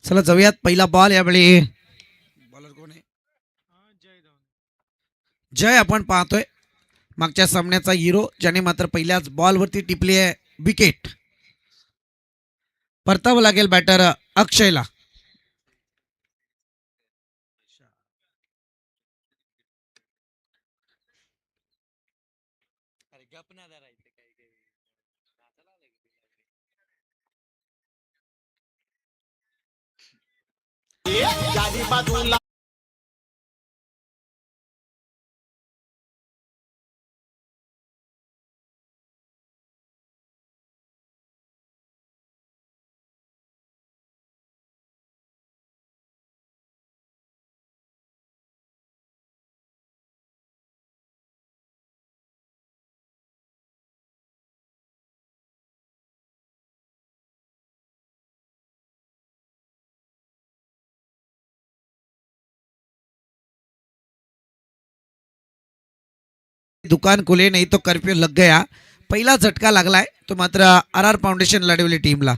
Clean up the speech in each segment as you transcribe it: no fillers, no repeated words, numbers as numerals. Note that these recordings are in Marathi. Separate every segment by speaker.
Speaker 1: चला जाऊयात. पहिला बॉल यावेळी बॉलर कोण आहे? जय आपण पाहतोय मागच्या सामन्याचा हिरो, ज्याने मात्र पहिल्याच बॉलवरती टिपली आहे विकेट. परतावं लागेल बॅटर अक्षयला. दुकान खुले नाही तो कर्फ्यू लग गया. पहिला झटका लागलाय तो मात्र आर आर फाउंडेशन लढवली टीमला.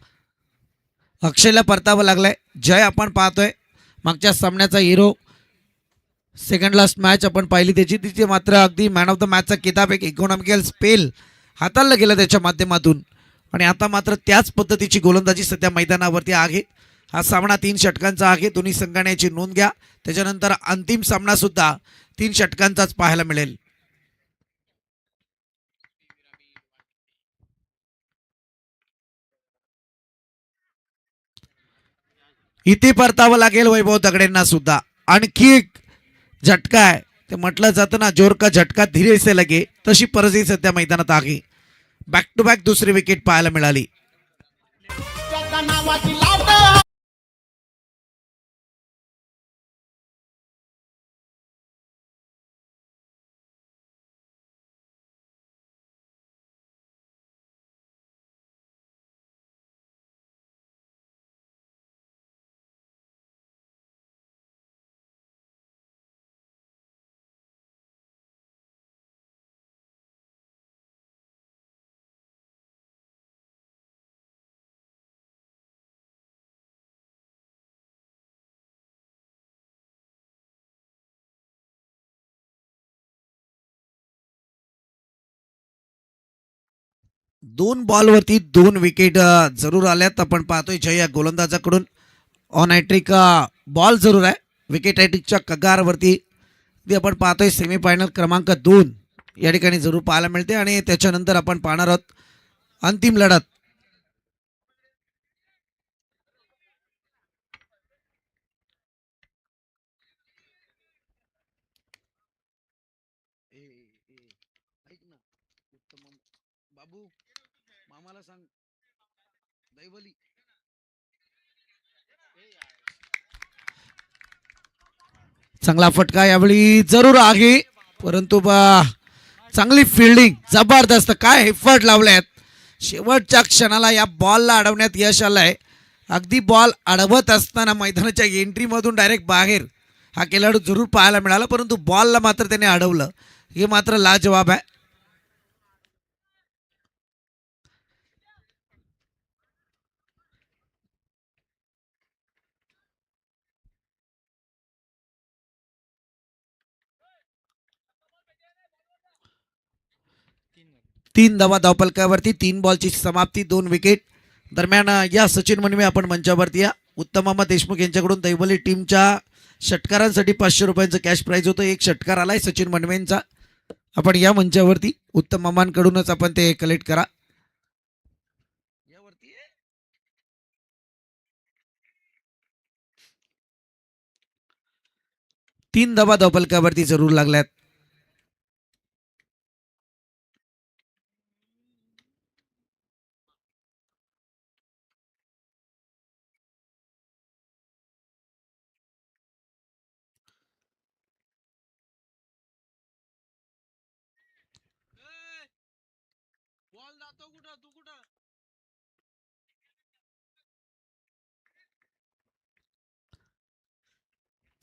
Speaker 1: अक्षयला परतावं लागलाय. जय आपण पाहतोय मागच्या सामन्याचा हिरो. सेकंड लास्ट मॅच आपण पाहिली त्याची, तिथे मात्र अगदी मॅन ऑफ द मॅचचा किताब, एक इकॉनॉमिकल स्पेल हाताळला गेला त्याच्या माध्यमातून. आणि आता मात्र त्याच पद्धतीची गोलंदाजी सध्या मैदानावरती आहे. हा सामना 3 षटकांचा आहे. दोन्ही संघाने याची नोंद घ्या. त्याच्यानंतर अंतिम सामना सुद्धा 3 षटकांचाच पाहायला मिळेल. इथे परतावं लागेल वैभव दगडेंना सुद्धा. आणखी एक झटका आहे. ते म्हटलं जातं ना, जोर का झटका धीरे से लगे, तशी परिस्थिती सध्या मैदानात आहे. बॅक टू बॅक दुसरी विकेट पाहायला मिळाली. दोन बॉलवरती 2 विकेट जरूर आल्यात. आपण पाहतोय जय या गोलंदाजाकडून ऑन हॅट्रिक बॉल जरूर आहे. विकेट हॅट्रिकच्या कगारवरती आपण पाहतोय सेमीफायनल क्रमांक 2 या ठिकाणी जरूर पाहायला मिळते. आणि त्याच्यानंतर आपण पाहणार आहोत अंतिम लढत. बाबू मामाला सांग दैवली. चांगला फटका यावेळी जरूर आहे, परंतु चांगली फिल्डिंग, जबरदस्त. काय एफर्ट लावलेत शेवटच्या क्षणाला या बॉलला अडवण्यात यश आलंय. अगदी बॉल अडवत असताना मैदानाच्या एंट्री मधून डायरेक्ट बाहेर हा खेळाडू जरूर पाहायला मिळाला, परंतु बॉलला मात्र त्याने अडवलं. हे मात्र लाजवाब आहे. तीन धावा धावपलकावरती, 3 बॉलची समाप्ती, 2 विकेट. दरम्यान या सचिन मनवे आपण मंचावरती या. उत्तम देशमुख यांच्याकडून दैवली टीमच्या षटकारांसाठी 500 रुपयांचं कॅश प्राईज होतं. एक षटकार आलाय सचिन मनवेंचा. आपण या मंचावरती उत्तम मामांकडूनच आपण ते कलेक्ट करा. 3 धावा धावपलकावरती जरूर लागल्यात.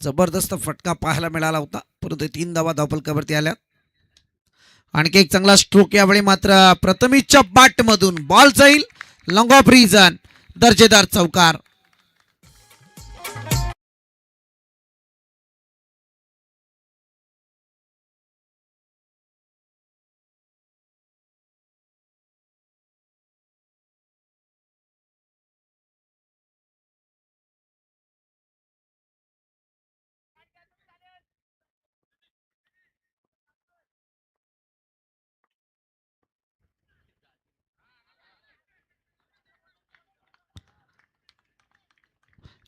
Speaker 1: जबरदस्त फटका पाहायला मिळाला होता, परंतु 3 धावा धावपलकावरती आल्या. आणखी एक चांगला स्ट्रोक यावेळी मात्र प्रथमेशच्या बॅट मधून बॉल जाईल लॉंग ऑफ रिजन. दर्जेदार चौकार.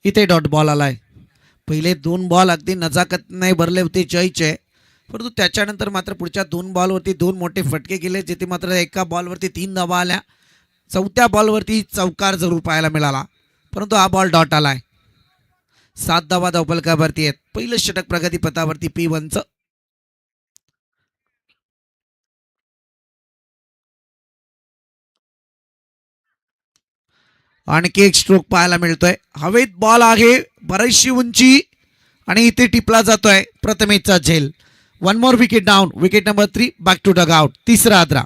Speaker 1: इथे डॉट बॉल आलाय. पहिले 2 बॉल अगदी नजाकतीने भरले होते जयचे, परंतु त्याच्यानंतर मात्र पुढच्या 2 बॉलवरती 2 मोठे फटके गेले, जिथे मात्र एका बॉलवरती 3 धावा आल्या. चौथ्या बॉलवरती चौकार जरूर पाहायला मिळाला, परंतु हा बॉल डॉट आलाय. 7 धावा धावफलकावरती आहेत. पहिलं षटक प्रगतीपथावरती P1चं. आणखी एक स्ट्रोक पाहायला मिळतोय. हवेत बॉल आहे, बरीचशी उंची आणि इथे टिपला जातोय प्रथमेशचा झेल. 1 more wicket down. Wicket number 3 back to dugout. तिसरा आद्रा.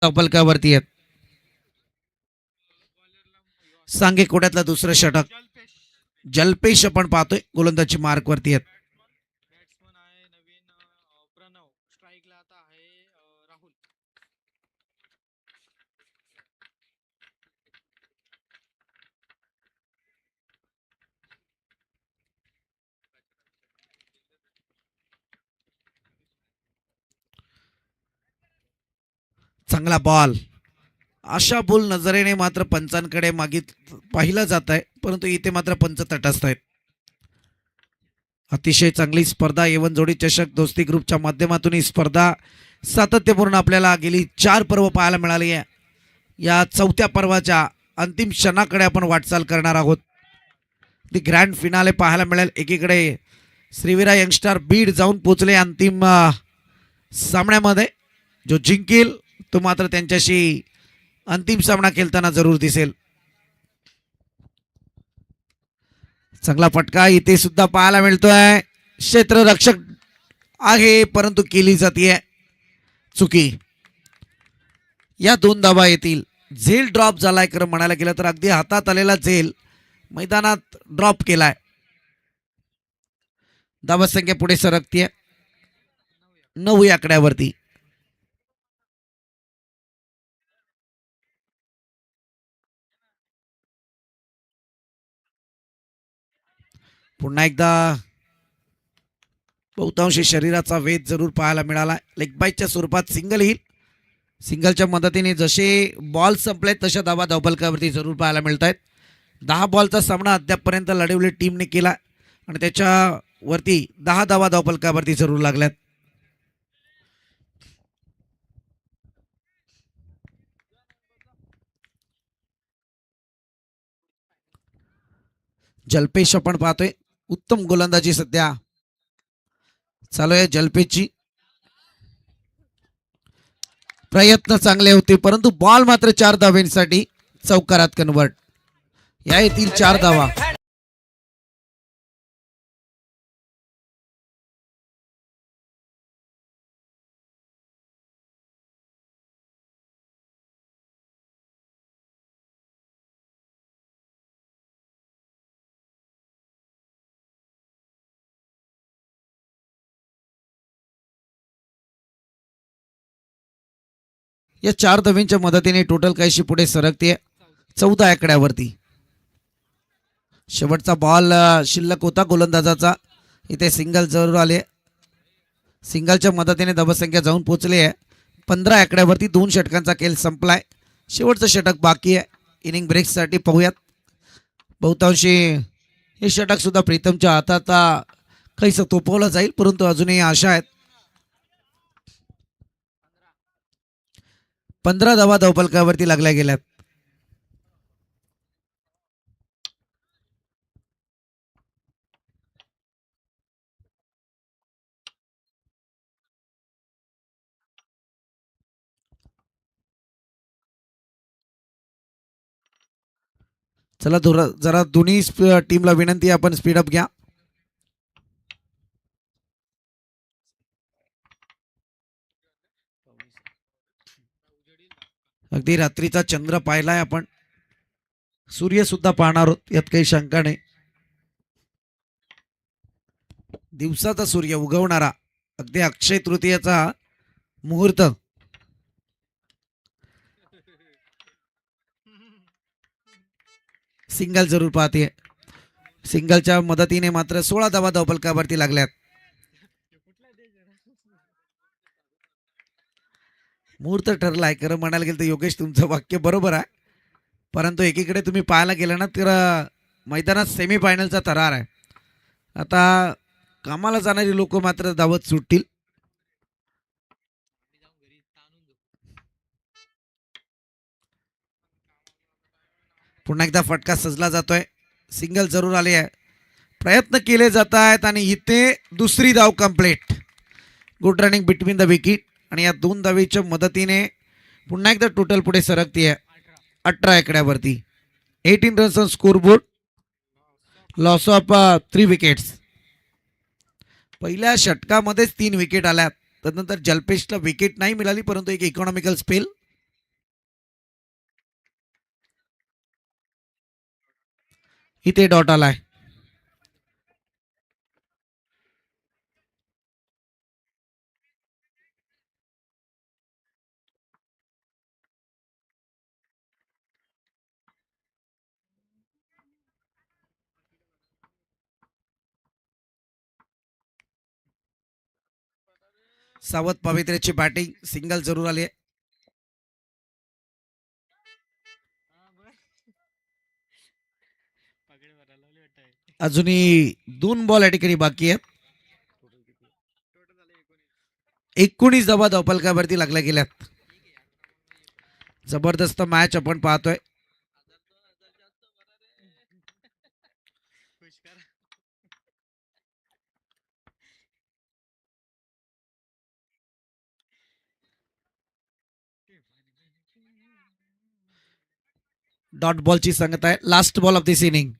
Speaker 1: धावफलकावरती आहेत. सांगे कोड्यातलं दुसरं षटक. जलपेश आपण पाहतोय गोलंदाजी मार्कवरती आहेत. चांगला बॉल. अशा बोल नजरेने मात्र पंचांकडे मागित पाहिलं जात आहे, परंतु इथे मात्र पंच तटस्थ आहेत. अतिशय चांगली स्पर्धा. एवन जोडी चषक दोस्ती ग्रुपच्या माध्यमातून ही स्पर्धा सातत्यपूर्ण आपल्याला गेली 4 पर्व पाहायला मिळाली आहे. या चौथ्या पर्वाच्या अंतिम क्षणाकडे आपण वाटचाल करणार आहोत. ती ग्रँड फिनाले पाहायला मिळेल. एकीकडे श्रीवीरा यंगस्टार बीड जाऊन पोचले अंतिम सामन्यामध्ये. जो जिंकेल तो मात्र त्यांच्याशी अंतिम सामना खेळताना जरूर दिसेल. चांगला फटका इथे सुद्धा पाहायला मिळतोय. क्षेत्ररक्षक आहे, परंतु केली जाते चुकी. या 2 धावा येतील. झेल ड्रॉप झालाय. खरं म्हणायला गेलं तर अगदी हातात आलेला झेल मैदानात ड्रॉप केलाय. धावा संख्या पुढे सरकतीये 9 या आकड्यावरती. पुन्हा एकदा बहुतांशी शरीराचा वेध जरूर पाहायला मिळाला. लेग बाईच्या स्वरूपात सिंगल येईल. सिंगलच्या मदतीने जसे बॉल संपलेत तशा धावा धावफलकावरती जरूर पाहायला मिळत आहेत. 10 बॉलचा सामना अद्यापपर्यंत लढवली टीमने केला आणि त्याच्यावरती 10 धावा धावफलकावरती जरूर लागल्यात. जलपेश आपण पाहतोय. उत्तम गोलंदाजी सध्या चालू आहे जलपेशची. प्रयत्न चांगले होते, परंतु बॉल मात्र 4 धावांसाठी चौकारात कन्वर्ट. या येतील 4 धावा. या 4 धावांच्या मदतीने टोटल काहीशी पुढे सरकते 14 आकड्यावरती. शेवटचा बॉल शिल्लक होता गोलंदाजाचा. इथे सिंगल जरूर आले. सिंगलच्या मदतीने धावसंख्या जाऊन पोहोचली आहे 15 आकड्यावरती. 2 षटकांचा खेळ संपलाय. शेवटचं षटक बाकी आहे. इनिंग ब्रेकसाठी पाहूयात. बहुतांशी हे षटक सुद्धा प्रीतमच्या हातात काहीसं तोपवलं जाईल, परंतु अजूनही आशा आहेत. 15 धावा धावफलकावरती लागल्या गेल्यात. चला जरा दोन्ही टीमला विनंती आहे, आपण स्पीडअप घ्या. अगदी रात्रीचा चंद्र पाहिलाय आपण, सूर्य सुद्धा पाहणार आहोत, यात काही शंका नाही. दिवसाचा सूर्य उगवणारा, अगदी अक्षय तृतीयाचा मुहूर्त. सिंगल जरूर पाहते. सिंगलच्या मदतीने मात्र 16 धावा धावफलकावरती लागल्यात. मुहूर्त ठरलाय. खरं म्हणायला गेलं तर योगेश तुमचं वाक्य बरोबर आहे, परंतु एकीकडे तुम्ही पाहायला गेलं ना तर मैदानात सेमीफायनलचा थरार आहे. आता कामाला जाणारी लोक मात्र धावत सुटतील. पुन्हा एकदा फटका सजला जातोय. सिंगल जरूर आले आहे, प्रयत्न केले जात आहेत आणि इथे दुसरी धाव complete. Good running between the wicket आणि या दोन धावेच्या मदतीने पुन्हा एकदा टोटल पुढे सरकतीये 18 आकड्यावरती. 18 runs on scoreboard, loss of 3 wickets. पहिल्या षटकामध्येच 3 विकेट आल्यात. त्यानंतर जल्पेशला विकेट नाही मिळाली, परंतु एक इकॉनॉमिकल स्पेल. इथे डॉट आलाय. सावध पवित्र्याची बॅटिंग, सिंगल जरूर आली. अजूनही 2 बॉल या ठिकाणी बाकी आहेत. 19 धावा धावफलकावरती लागल्या गेल्यात. जबरदस्त मॅच आपण पाहतोय. डॉट बॉलची सांगत आहे. Last ball of this inning.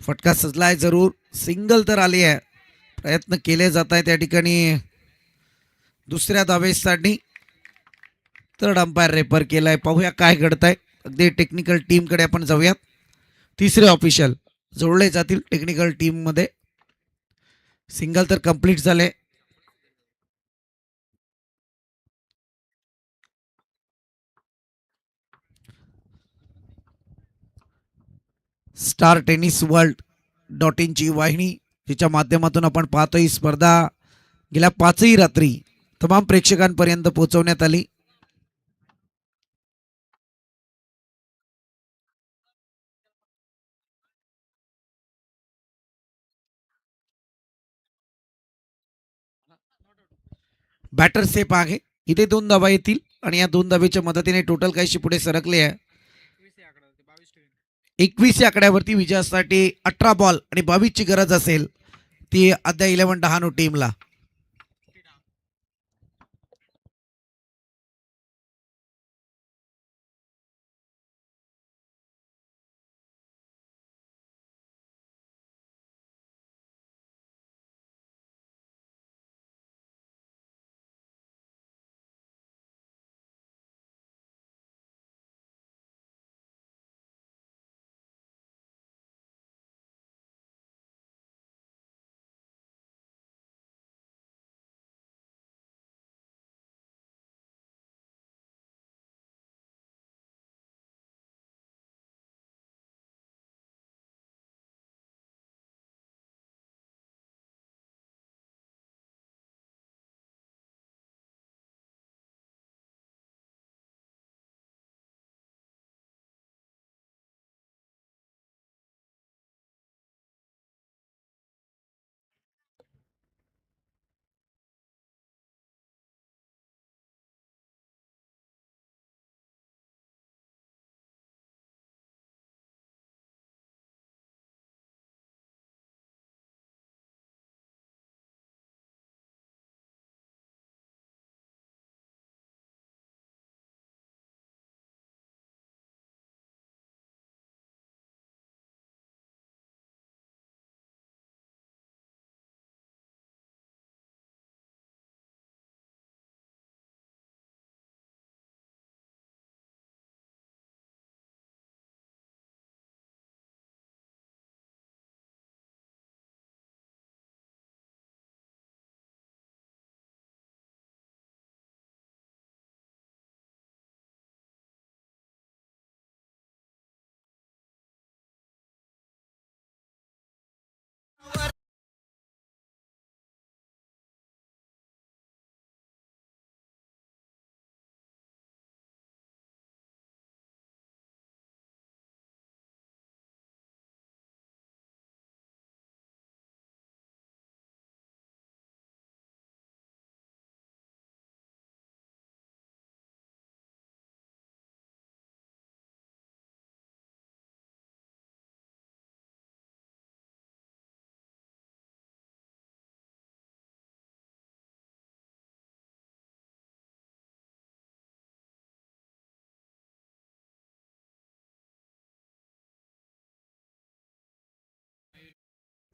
Speaker 1: फटका सजलाय जरूर. सिंगल तर आली आहे. प्रयत्न केले जात आहे त्या ठिकाणी दुसऱ्या धावेसाठी. थर्ड अंपायर रेफर केलाय. पाहूया काय घडतंय. अगदी टेक्निकल टीम कडे आपण जाऊयात. तिसरे ऑफिशियल जोडले जातील टेक्निकल टीम मध्ये. सिंगल तर कंप्लीट झाले. स्टार टेनिस वर्ल्ड .in वाहिनी, जिच्या माध्यमातून आपण पाहतो ही स्पर्धा गेल्या 5ही रात्री तमाम प्रेक्षकांपर्यंत पोहोचवण्यात आली. बॅटर सेफ आहे. इथे 2 धावा येतील आणि या 2 धावेच्या मदतीने टोटल काहीशी पुढे सरकले आहे. 21 या आकड्यावरती विजयासाठी 18 बॉल आणि 22 ची गरज असेल ती अद्या 11 डहाणू टीमला.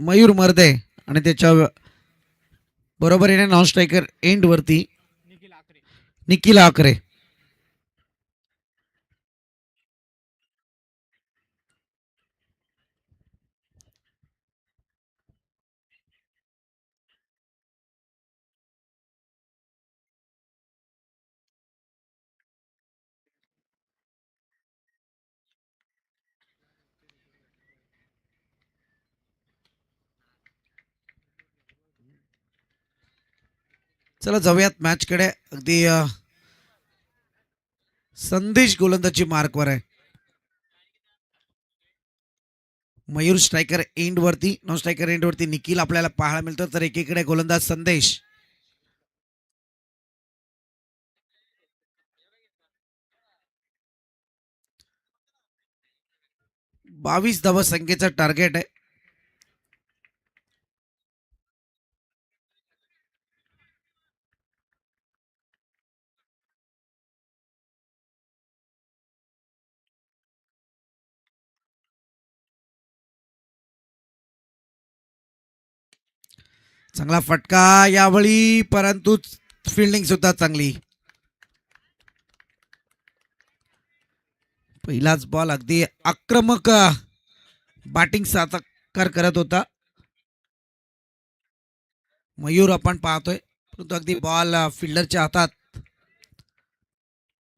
Speaker 1: मयूर मर्दे आणि त्याच्या बरोबरीने नॉन स्ट्रायकर एंड वरती निखिल आकरे. चला जाऊयात मॅचकडे. अगदी संदेश गोलंदाजी मार्कवर आहे. मयूर स्ट्रायकर एंड वरती, नॉन स्ट्रायकर एंड वरती निखिल आपल्याला पाहायला मिळतो, तर एकीकडे गोलंदाज संदेश. 22 धावा संख्येचं टार्गेट आहे. चांगला फटका यावेळी, परंतु फिल्डिंग सुद्धा चांगली. पहिलाच बॉल अगदी आक्रमक बॅटिंग साकार करत होता मयूर, आपण पाहतोय, परंतु अगदी बॉल फिल्डरच्या हातात.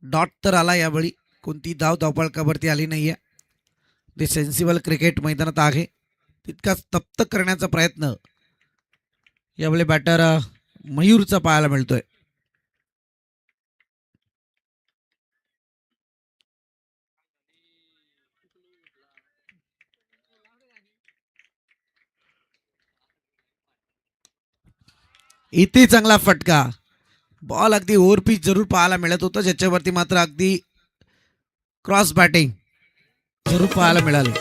Speaker 1: डॉट तर आला यावेळी, कोणती धावपळकावरती आली नाहीये. ते सेन्सिबल क्रिकेट मैदानात आहे, तितकाच तप्त करण्याचा प्रयत्न यावेळी बॅटर मयूरचा पाहायला मिळतोय. इथे चांगला फटका, बॉल अगदी ओव्हरपिच जरूर पाहायला मिळत होतं, ज्याच्यावरती मात्र अगदी क्रॉस बॅटिंग जरूर पाहायला मिळाली.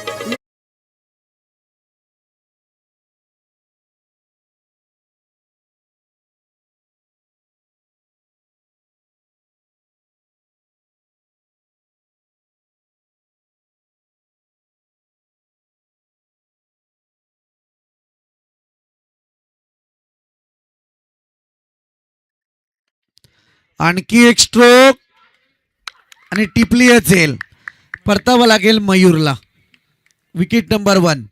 Speaker 1: आणखी एक स्ट्रोक आणि टिपली असेल, परतावं लागेल मयूरला. Wicket number 1.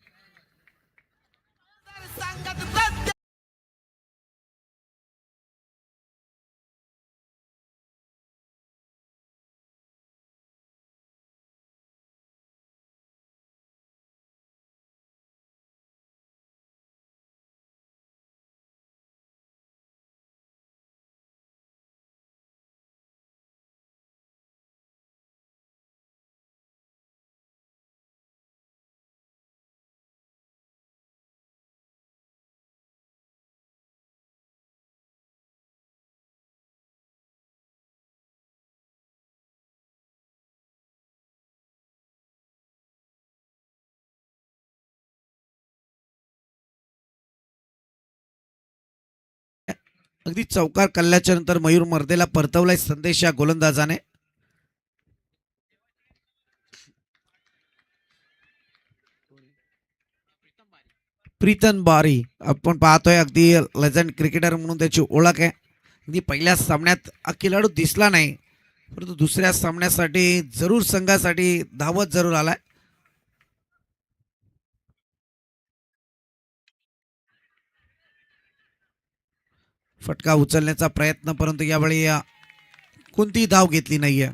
Speaker 1: अगदी चौकार कल्ल्याच्या नंतर मयूर मर्देला परतवलाय संदेश या गोलंदाजाने. प्रीतम बारी आपण पाहतोय, अगदी लेजंड क्रिकेटर म्हणून त्याची ओळख आहे. अगदी पहिल्या सामन्यात खेळाडू दिसला नाही, परंतु दुसऱ्या सामन्यासाठी जरूर संघासाठी धावत जरूर आलाय. फटका उचलण्याचा प्रयत्न, परंतु यावेळी कोणती धाव घेतली नाहीये.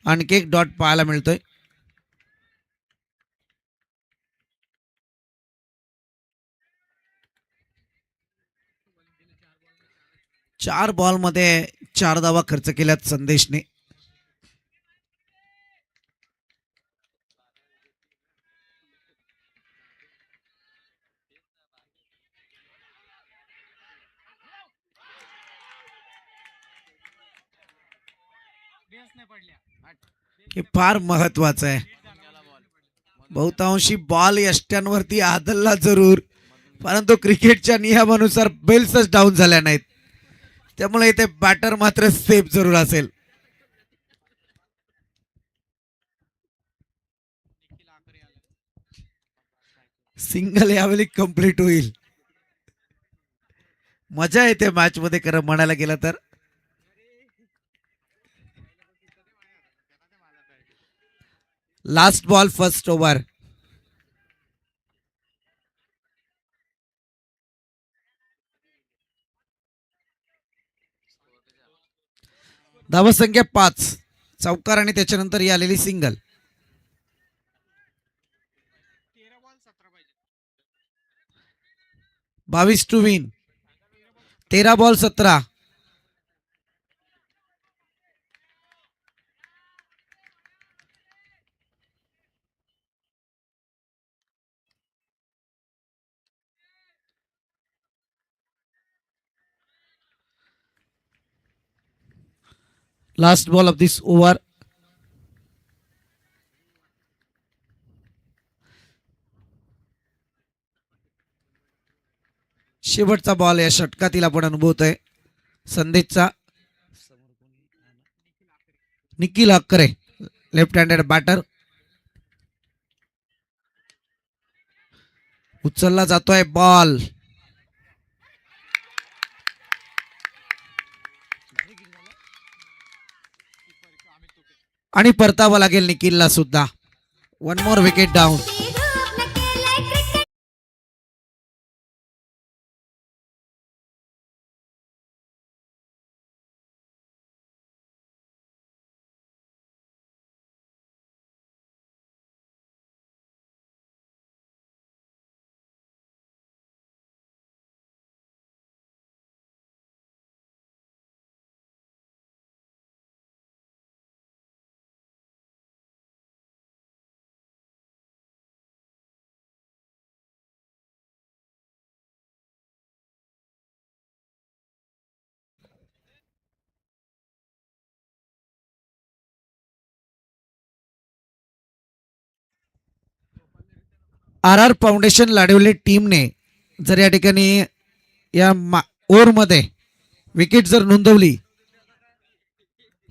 Speaker 1: आणखी एक डॉट पाहायला मिळतोय. चार बॉल मध्ये 4 धावा खर्च केल्यात संदेशने. हे फार महत्वाचं आहे. बहुतांशी बॉल यष्ट्यांवरती आदलला जरूर, परंतु क्रिकेटच्या नियमानुसार बेल्सच डाऊन झाल्या नाहीत, त्यामुळे इथे बॅटर मात्र सेफ जरूर असेल. सिंगल यावेळी कंप्लीट होईल. मजा येते मॅच मध्ये खरं म्हणायला गेलं तर. Last ball first over. धावसंख्या 5. चौकार आणि त्याच्यानंतर ही आलेली single. 22 to win. 13 ball 17. Last ball of this over. शेवटचा बॉल या षटकातील आपण अनुभवतोय संदेशचा. Nikhil Akkare left handed batter. उचलला जातोय बॉल. आणि परतावं लागेल निखिलला सुद्धा. One more wicket down. R R foundation Ladwale टीमने जर या ठिकाणी या ओव्हरमध्ये विकेट जर नोंदवली,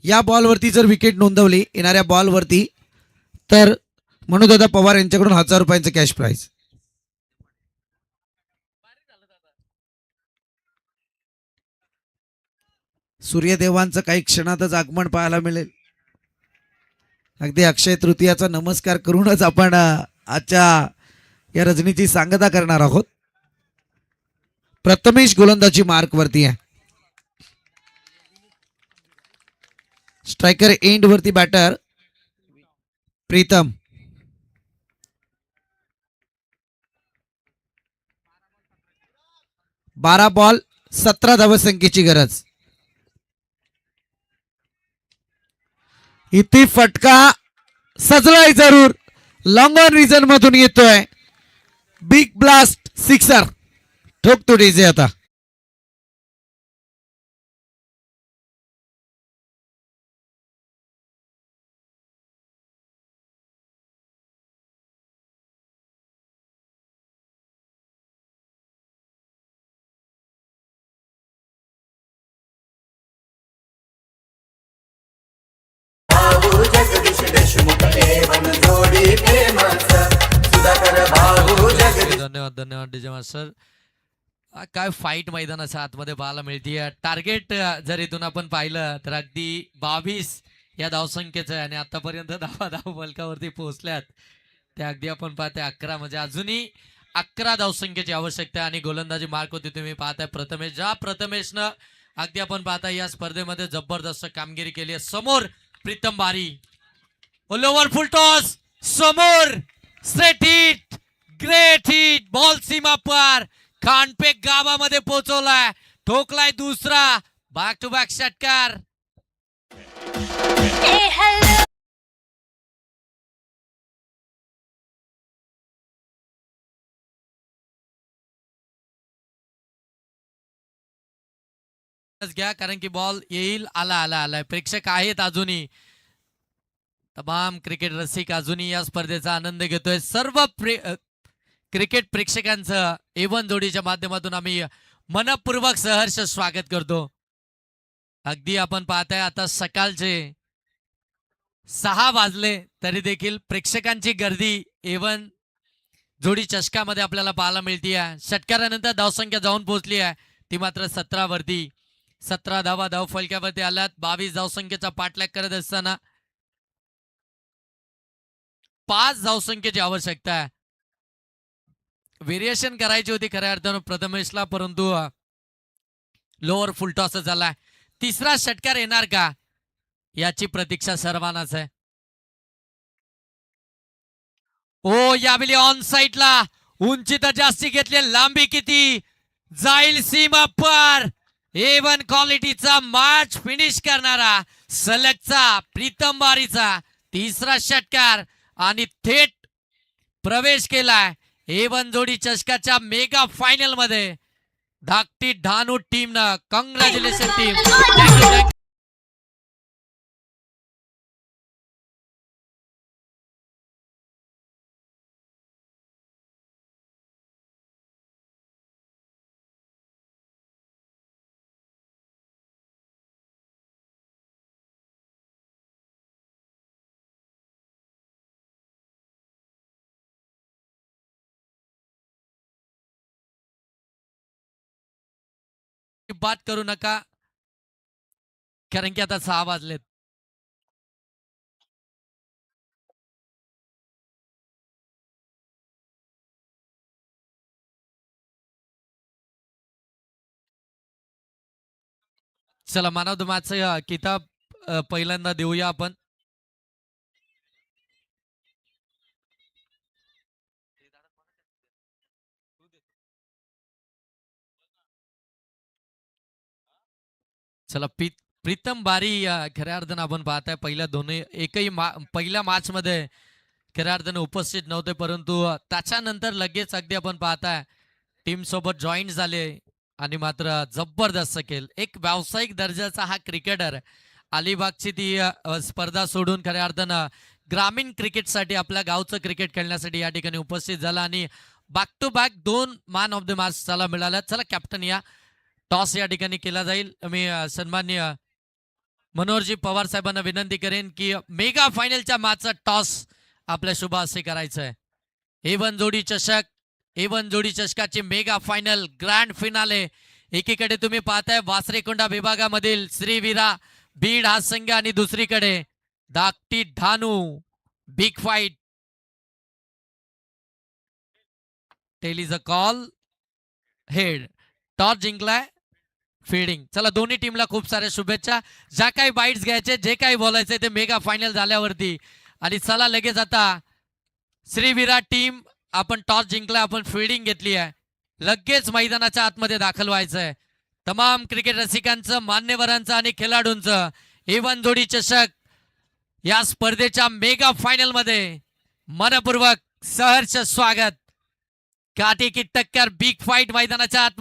Speaker 1: या बॉलवरती जर विकेट नोंदवली येणाऱ्या बॉलवरती, तर मनोदादा पवार यांच्याकडून 1000 रुपयांचं कॅश प्राइज. सूर्यदेवांचं काही क्षणातच आगमन पाहायला मिळेल. अगदी अक्षय तृतीयाचा नमस्कार करूनच आपण आजच्या या रजनीची सांगता करणार आहोत. प्रथमेश गोलंदाजी मार्क वरती आहे. स्ट्रायकर एंड वरती बॅटर प्रीतम. बारा बॉल 17 धावसंख्येची गरज. इथे फटका सजलाय जरूर. लॉंग ऑन रिजन मधून येतोय. Big blast sixer. ठोकतो डीजे आता.
Speaker 2: धन्यवाद धन्यवाद डीजे मास्टर. काय फाईट मैदानाच्या आतमध्ये पाहायला मिळते. टार्गेट जर इथून आपण पाहिलं तर अगदी 22 या धावसंख्येचं आहे आणि आतापर्यंत धाव फलकावरती पोहोचल्यात ते अगदी आपण पाहते 11. म्हणजे अजूनही 11 धावसंख्येची आवश्यकता आहे आणि गोलंदाजी मार्क होती तुम्ही पाहताय प्रथमेश. ज्या प्रथमेशनं अगदी आपण पाहता या स्पर्धेमध्ये जबरदस्त कामगिरी केली आहे. समोर Pritam Bari. Over full toss. समोर straight hit. Great hit. Ball सीमा पार. खानपेक गावामध्ये पोहोचवलाय. ठोकलाय दुसरा. बॅक टू बॅक षटकार. घ्या कारण की बॉल येईल. आला आला आलाय. प्रेक्षक आहेत अजूनही. तमाम क्रिकेट रसिक अजूनही या स्पर्धेचा आनंद घेतोय. सर्व क्रिकेट प्रेक्षकांचं A1 जोडीच्या माध्यमातून आम्ही मनपूर्वक सहर्ष स्वागत करतो. अगदी आपण पाहताय आता सकाळचे 6 वाजले तरी देखील प्रेक्षकांची गर्दी A1 जोडी चषकामध्ये आपल्याला पाहायला मिळते. षटकारानंतर धावसंख्या जाऊन पोहोचली आहे ती मात्र 17 वरती. 17 धावा धाव फलक्यावरती आल्यात. 22 धावसंख्येचा पाठलाग करत असताना 5 धावसंख्येची आवश्यकता आहे. व्हेरिएशन करायची होती खऱ्या अर्थानं प्रथमेशला, परंतु लोअर फुल टॉस झालाय. तिसरा षटकार येणार का याची प्रतीक्षा सर्वांनाच आहे. ओ यावेळी ऑन साईडला उंची तर जास्ती घेतली, लांबी किती जाईल सीमा पार. A1 क्वालिटीचा मॅच फिनिश करणारा सलगचा प्रीतम बारीचा तिसरा षटकार आणि थेट प्रवेश केलाय A1 जोडी चषकाच्या मेगा फायनल मध्ये. धाकटी ढानू टीमनं कॉंग्रॅच्युलेशन टीम. थँक्यू. बात करू नका कारण की आता 6 वाजलेत. चला मॅन ऑफ द मॅचचा किताब पहिल्यांदा देऊया आपण. चला प्रीतम बारी खऱ्या अर्थानं आपण पाहताय पहिल्या दोन्ही पहिल्या मॅच मध्ये खऱ्या अर्थानं उपस्थित नव्हते, परंतु त्याच्यानंतर लगेच अगदी आपण पाहताय टीम सोबत जॉईन झाले आणि मात्र जबरदस्त खेळ. एक व्यावसायिक दर्जाचा हा क्रिकेटर अलिबागची ती स्पर्धा सोडून खऱ्या अर्थानं ग्रामीण क्रिकेटसाठी आपल्या गावचं क्रिकेट खेळण्यासाठी या ठिकाणी उपस्थित झाला आणि back to back 2 man of the match त्याला मिळाल्या. चला कॅप्टन या. टॉस या ठिकाणी केला जाईल. मी सन्माननीय मनोहरजी पवार साहेबांना विनंती करेन की मेगा फायनलच्या मॅचचा टॉस आपल्या शुभ हस्ते करायचं आहे. A1 जोडी चषक, A1 जोडी चषकाची मेगा फायनल ग्रँड फिनाले. एकीकडे तुम्ही पाहताय वासरेकोंडा विभागामधील श्रीवीरा बीड हा संघ आणि दुसरीकडे धाकटी ढानू big fight. Tail is a call head. Toss जिंकलाय फिल्डिंग. चला दोन्ही टीमला खूप साऱ्या शुभेच्छा. ज्या काही बाईट्स घ्यायचे, जे काही बोलायचे ते मेगा फायनल झाल्यावरती. आणि चला लगेच आता श्रीवीरा टीम आपण टॉस जिंकला, आपण फिल्डिंग घेतली आहे, लगेच मैदानाच्या आतमध्ये दाखल व्हायचंय. तमाम क्रिकेट रसिकांचं, मान्यवरांचं आणि खेळाडूंचं A1 जोडी चषक या स्पर्धेच्या मेगा फायनल मध्ये मनपूर्वक सहर्ष स्वागत. काटेकी टक्कर बिग फाईट मैदानाच्या आत